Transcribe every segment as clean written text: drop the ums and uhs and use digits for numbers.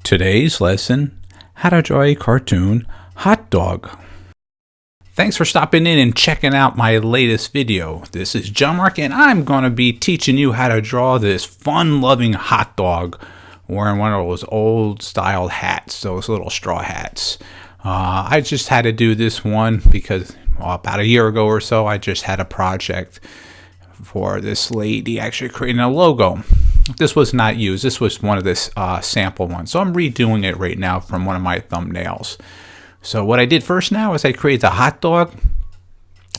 Today's lesson, how to draw a cartoon hot dog. Thanks for stopping in and checking out my latest video. This is John-Marc and I'm going to be teaching you how to draw this fun-loving hot dog wearing one of those old style hats, those little straw hats. I just had to do this one because about a year ago or so I just had a project for this lady actually creating a logo. This was not used. This was one of this sample ones. So I'm redoing it right now from one of my thumbnails. So what I did first now is I created the hot dog.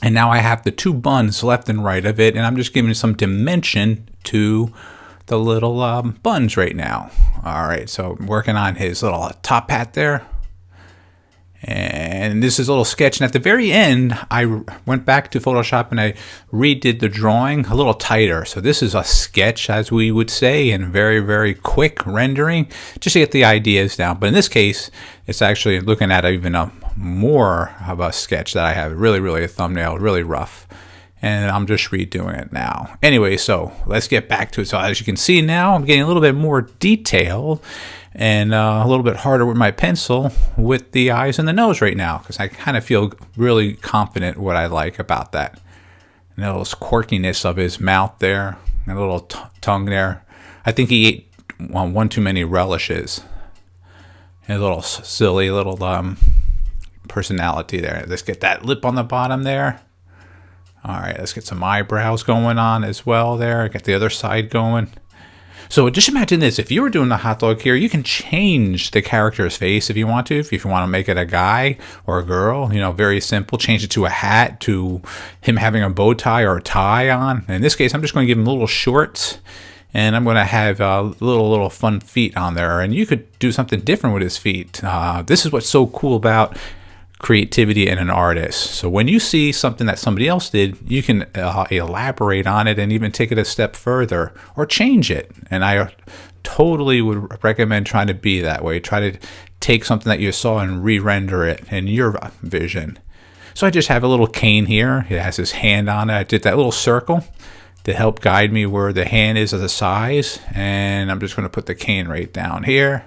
And now I have the two buns left and right of it. And I'm just giving some dimension to the little buns right now. All right. So I'm working on his little top hat there. And this is a little sketch, and at the very end I went back to Photoshop and I redid the drawing a little tighter. So this is a sketch, as we would say, and very quick rendering just to get the ideas down. But in this case it's actually looking at even a more of a sketch that I have, really a thumbnail, really rough, and I'm just redoing it now. Anyway, so let's get back to it. So as you can see now, I'm getting a little bit more detailed and a little bit harder with my pencil with the eyes and the nose right now, because I kind of feel really confident what I like about that. And the little quirkiness of his mouth there, and a little tongue there. I think he ate one too many relishes. And a little silly little personality there. Let's get that lip on the bottom there. All right, let's get some eyebrows going on as well there. Get the other side going. So just imagine this. If you were doing the hot dog here, you can change the character's face if you want to. If you want to make it a guy or a girl, you know, very simple. Change it to a hat, to him having a bow tie or a tie on. In this case, I'm just going to give him little shorts. And I'm going to have little fun feet on there. And you could do something different with his feet. This is what's so cool about creativity in an artist. So when you see something that somebody else did, you can elaborate on it and even take it a step further or change it. And I totally would recommend trying to be that way. Try to take something that you saw and re-render it in your vision. So I just have a little cane here. It has his hand on it. I did that little circle to help guide me where the hand is of the size. And I'm just going to put the cane right down here.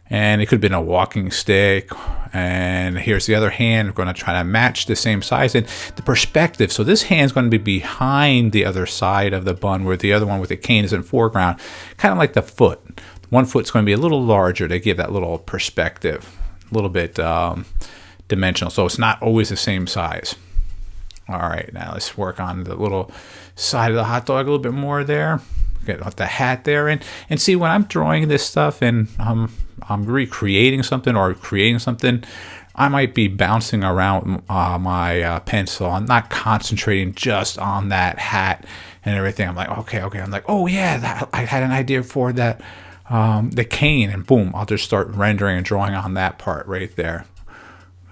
And it could have been a walking stick. And here's the other hand. We're going to try to match the same size and the perspective. So this hand's going to be behind the other side of the bun, where the other one with the cane is in foreground, kind of like the foot. One foot's going to be a little larger to give that little perspective, a little bit dimensional. So it's not always the same size. All right, now let's work on the little side of the hot dog a little bit more there. Get the hat there, and see, when I'm drawing this stuff and I'm recreating something or creating something, I might be bouncing around my pencil. I'm not concentrating just on that hat and everything. I'm like, okay. I'm like, oh yeah, I had an idea for that, the cane, and boom, I'll just start rendering and drawing on that part right there.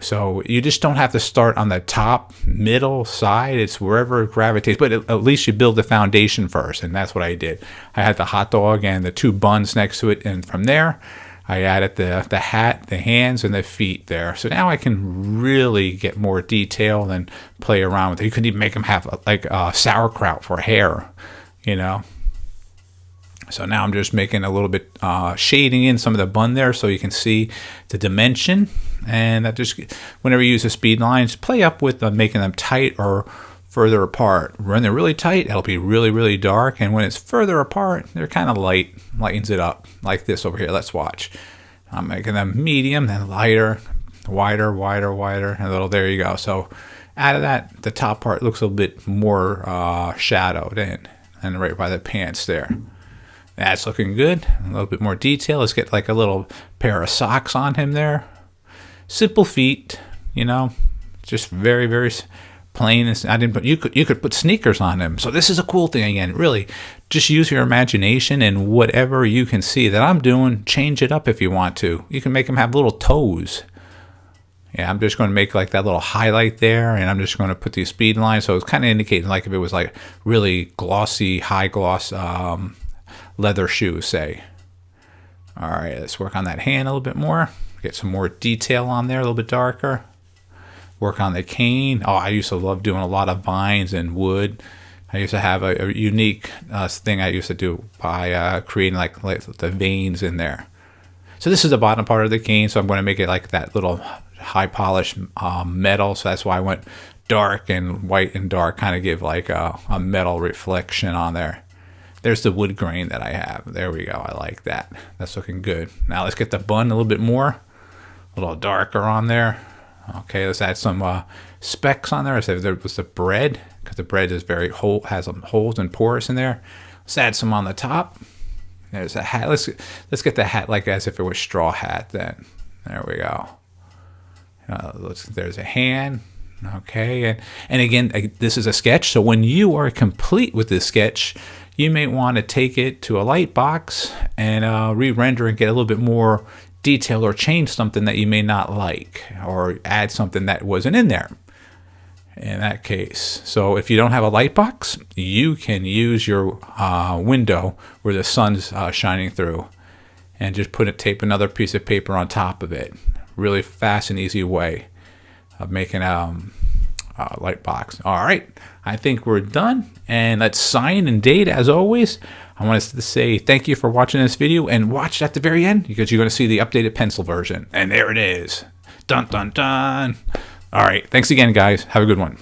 So you just don't have to start on the top, middle, side. It's wherever it gravitates. But at least you build the foundation first, and that's what I did. I had the hot dog and the two buns next to it, and from there, I added the hat, the hands, and the feet there. So now I can really get more detail and play around with it. You could even make them have like sauerkraut for hair, you know. So now I'm just making a little bit shading in some of the bun there so you can see the dimension. And that just, whenever you use the speed lines, play up with making them tight or further apart. When they're really tight, it'll be really dark. And when it's further apart, they're kind of light, lightens it up like this over here. Let's watch. I'm making them medium, then lighter, wider, and a little, there you go. So out of that, the top part looks a little bit more shadowed in, and right by the pants there. That's looking good. A little bit more detail. Let's get like a little pair of socks on him there. Simple feet, you know, just very plain. I didn't put, you could put sneakers on him. So this is a cool thing. Again, really just use your imagination, and whatever you can see that I'm doing, change it up if you want to. You can make him have little toes. Yeah, I'm just going to make like that little highlight there, and I'm just going to put these speed lines. So it's kind of indicating like if it was like really glossy, high gloss leather shoes, say. All right, let's work on that hand a little bit more. Get some more detail on there, a little bit darker. Work on the cane. Oh, I used to love doing a lot of vines and wood. I used to have a unique thing I used to do by creating like the veins in there. So this is the bottom part of the cane, so I'm going to make it like that little high polish metal. So that's why I went dark and white and dark, kind of give like a metal reflection on there. There's the wood grain that I have. There we go. I like that. That's looking good. Now let's get the bun a little bit more, a little darker on there. Okay, let's add some specks on there. I said there was the bread, because the bread is has some holes and pores in there. Let's add some on the top. There's a hat. Let's get the hat like as if it was straw hat. Then there we go. There's a hand. Okay, and again, this is a sketch. So when you are complete with this sketch, you may want to take it to a light box and re-render and get a little bit more detail, or change something that you may not like, or add something that wasn't in there in that case. So if you don't have a light box, you can use your window where the sun's shining through, and just tape another piece of paper on top of it. Really fast and easy way of making a light box. All right, I think we're done, and let's sign and date as always. I want to say thank you for watching this video, and watch at the very end because you're going to see the updated pencil version. And there it is. Dun dun dun. All right, thanks again, guys. Have a good one.